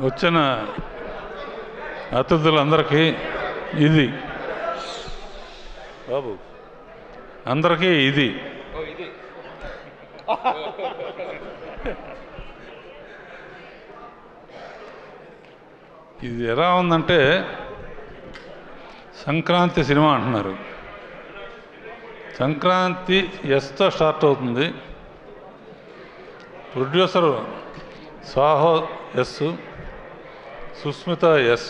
వచ్చిన అతిథులందరికీ ఇది బాబు అందరికీ ఇది ఇది ఎలా ఉందంటే సంక్రాంతి సినిమా అంటున్నారు. సంక్రాంతి ఎస్తో స్టార్ట్ అవుతుంది. Producer Sahu S, Sushmita S,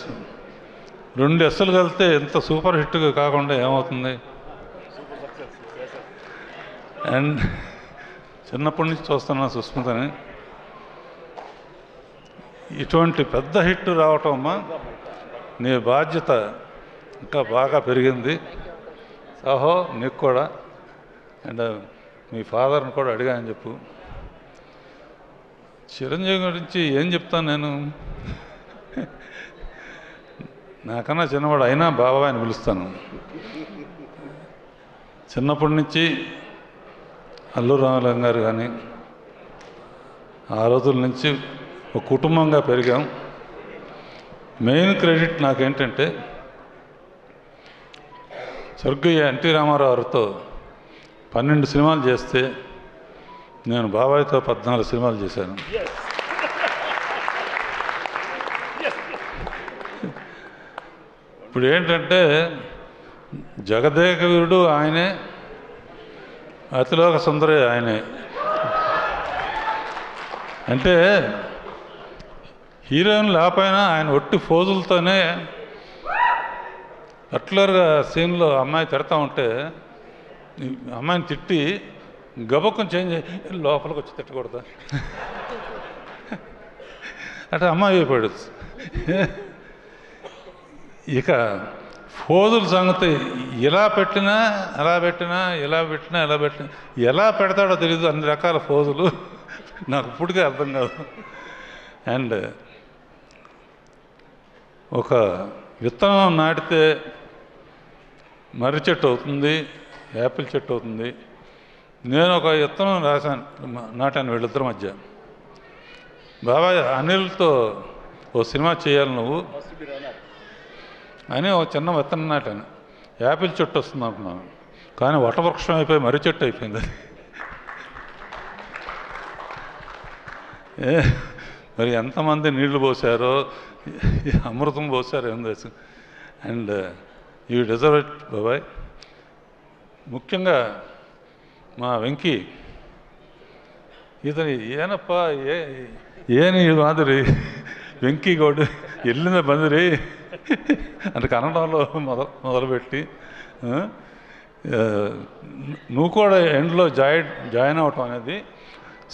2 ఎస్సులు కలిస్తే ఎంత సూపర్ హిట్గా కాకుండా ఏమవుతుంది? అండ్ చిన్నప్పటి నుంచి చూస్తున్నా సుస్మితని. ఇటువంటి పెద్ద హిట్ రావటం అమ్మా నీ బాధ్యత ఇంకా బాగా పెరిగింది. సాహో నీకు కూడా, అండ్ మీ ఫాదర్ని కూడా అడిగా అని చెప్పు. చిరంజీవి గురించి ఏం చెప్తాను నేను? నాకన్నా చిన్నవాడు అయినా బాబాయ్ అని పిలుస్తాను. చిన్నప్పటి నుంచి అల్లు రామలింగ గారు కానీ ఆ రోజుల నుంచి ఒక కుటుంబంగా పెరిగాం. మెయిన్ క్రెడిట్ నాకేంటంటే స్వర్గీయ ఎన్టీ రామారావు గారితో 12 సినిమాలు చేస్తే నేను బాబాయ్తో 14 సినిమాలు చేశాను. ఇప్పుడు ఏంటంటే జగదేక వీరుడు ఆయనే, అతిలోక సుందరి ఆయనే. అంటే హీరోయిన్ లేకపోయినా ఆయన ఒట్టి ఫోజులతోనే పర్టికులర్గా సీన్లో అమ్మాయి తిడతా ఉంటే అమ్మాయిని తిట్టి గబక్కం చేంజ్ లోపలికి వచ్చి తిట్టకూడదా అంటే అమ్మాయి అయిపోయాడు. ఇక ఫోజుల సంగతి ఇలా పెట్టినా అలా పెట్టినా, ఇలా పెట్టినా ఇలా పెట్టినా, ఎలా పెడతాడో తెలీదు. అన్ని రకాల ఫోజులు నాకు ఇప్పటికే అర్థం కాదు. అండ్ ఒక విత్తనం నాటితే మర్రి చెట్టు అవుతుంది, యాపిల్ చెట్టు అవుతుంది. నేను ఒక విత్తనం నాటాను వీళ్ళిద్దరి మధ్య. బాబాయ్ అనిల్తో ఓ సినిమా చేయాలి నువ్వు అని ఒక చిన్న విత్తనం నాటాను. యాపిల్ చెట్టు వస్తుంది అనుకున్నాను, కానీ వటవృక్షం అయిపోయి మర్రి చెట్టు అయిపోయింది. మరి ఎంతమంది నీళ్లు పోసారో, అమృతం పోసారో ఏం తెలుసు. అండ్ యూ డిజర్వ్ ఇట్ బాబాయ్. ముఖ్యంగా మా వెంకీ, ఇతని ಏನಪ್ಪ ಏನು ఈ మాదిరి వెంకీ గౌడ్ వెళ్ళింది బందిరి అంటే కన్నడంలో మొదలుపెట్టి నువ్వు కూడా ఎండ్లో జాయిన్ అవటం అనేది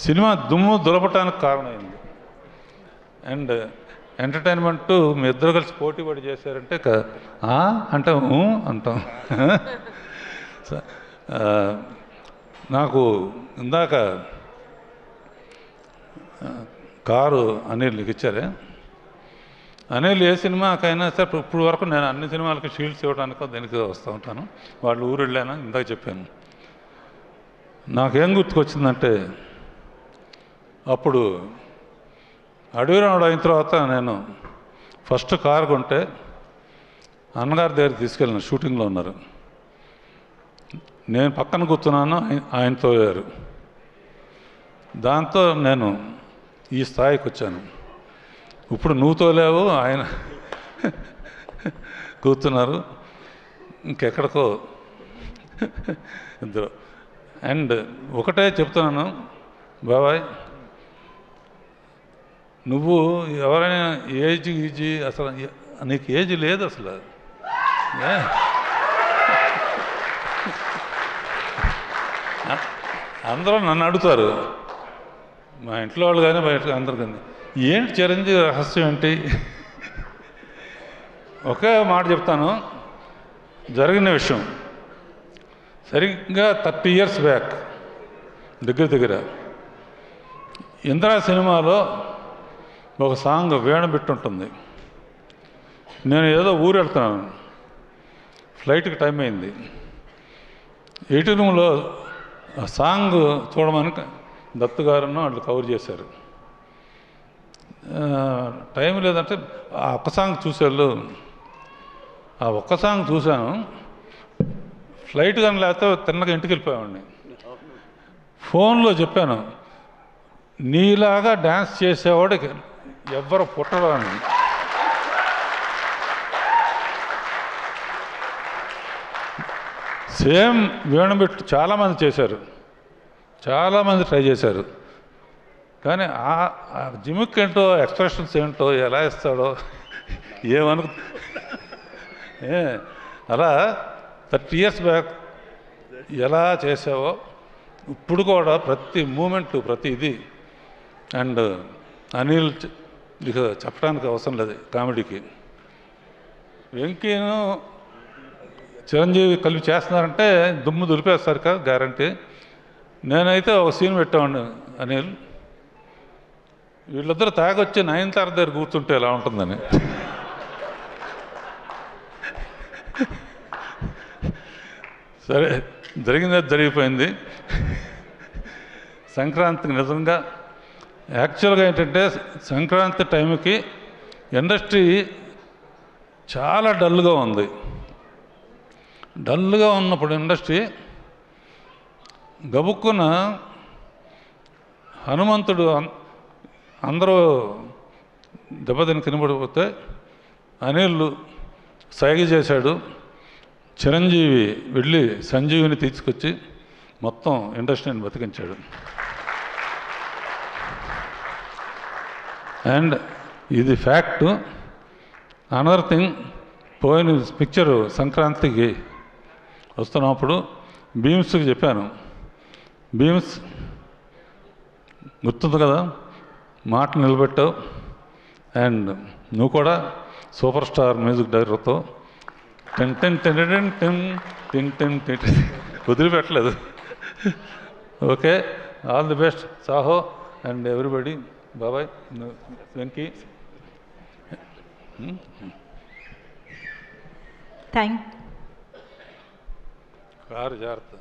సినిమా దుమ్ము దులపటానికి కారణమైంది. అండ్ ఎంటర్టైన్మెంట్ మీ ఇద్దరు కలిసి పోటీ పడి చేశారంటే అంటాం అంటాం. నాకు ఇందాక కారు అనిల్ నీకు ఇచ్చారే. అనిల్ ఏ సినిమాకైనా సరే ఇప్పుడు వరకు నేను అన్ని సినిమాలకి షీల్డ్స్ ఇవ్వడానికో దేనికి వస్తూ ఉంటాను. వాళ్ళు ఊరు వెళ్ళాను, ఇందాక చెప్పాను. నాకేం గుర్తుకొచ్చిందంటే అప్పుడు అడవిరాముడు అయిన తర్వాత నేను ఫస్ట్ కారు కొంటే అన్నగారి దగ్గర తీసుకెళ్ళిన, షూటింగ్లో ఉన్నారు. నేను పక్కన కూర్చున్నాను, ఆయన తోలారు. దాంతో నేను ఈ స్థాయికి వచ్చాను. ఇప్పుడు నువ్వు తోలేవు, ఆయన కూర్చున్నారు, ఇంకెక్కడికో ఇద్దరు. అండ్ ఒకటే చెప్తున్నాను బాబాయ్, నువ్వు ఎవరైనా ఏజ్ అసలు నీకు ఏజ్ లేదు అసలు. అందరూ నన్ను అడుగుతారు, మా ఇంట్లో వాళ్ళు కానీ బయట అందరు కానీ, ఏంటి చిరంజీవి రహస్యం ఏంటి? ఒకే మాట చెప్తాను, జరిగిన విషయం. సరిగ్గా 30 years బ్యాక్ దగ్గర ఇందిరా సినిమాలో ఒక సాంగ్ వీణ బిట్టుంటుంది. నేను ఏదో ఊరు వెళ్తున్నాను, ఫ్లైట్కి టైం అయింది. ఎయిటింగ్ రూమ్లో ఆ సాంగ్ చూడమని దత్తు గారును వాళ్ళు కవర్ చేశారు. టైం లేదంటే ఆ ఒక్క సాంగ్ చూసేవాళ్ళు. ఆ ఒక్క సాంగ్ చూశాను. ఫ్లైట్ కానీ లేకపోతే తిన్నగా ఇంటికి వెళ్ళిపోయామండి. ఫోన్లో చెప్పాను, నీలాగా డ్యాన్స్ చేసేవాడికి ఎవ్వరు పుట్టరు అని. సేమ్ వేణుబెట్టు చాలామంది చేశారు, చాలామంది ట్రై చేశారు. కానీ ఆ జిమిక్ ఏంటో, ఎక్స్ప్రెషన్స్ ఏంటో, ఎలా ఇస్తాడో ఏమను. అలా 30 years బ్యాక్ ఎలా చేసావో ఇప్పుడు కూడా ప్రతి మూమెంటు, ప్రతి ఇది. అండ్ అనిల్ ఇక చెప్పడానికి అవసరం లేదు కామెడీకి. వెంకీను చిరంజీవి కలిపి చేస్తున్నారంటే దుమ్ము దులిపేస్తారు కదా, గ్యారంటీ. నేనైతే ఒక సీన్ పెట్టామండి అనిల్, వీళ్ళిద్దరు తాగొచ్చి నయనతార దగ్గర కూర్చుంటే ఎలా ఉంటుందని. సరే, జరిగింది జరిగిపోయింది. సంక్రాంతికి నిజంగా యాక్చువల్గా ఏంటంటే సంక్రాంతి టైంకి ఇండస్ట్రీ చాలా డల్గా ఉంది. డల్గా ఉన్నప్పుడు ఇండస్ట్రీ గబుక్కున హనుమంతుడు అందరూ దెబ్బతిని కినబడిపోతే అనిల్ సైగ చేశాడు. చిరంజీవి వెళ్ళి సంజీవిని తీసుకొచ్చి మొత్తం ఇండస్ట్రీని బతికించాడు. అండ్ ఇది ఫ్యాక్టు. అనదర్ థింగ్, పోయిన పిక్చరు సంక్రాంతికి వస్తున్నప్పుడు భీమ్స్కి చెప్పాను, భీమ్స్ గుర్తుంది కదా, మాట నిలబెట్టావు. అండ్ నువ్వు కూడా సూపర్ స్టార్ మ్యూజిక్ డైరెక్టర్తో ten ten ten ten ten ten ten ten వదిలిపెట్టలేదు. Okay, all the best Saaho and everybody. బాబాయ్, వెంకీ. థ్యాంక్. కారు జాగ్రత్త.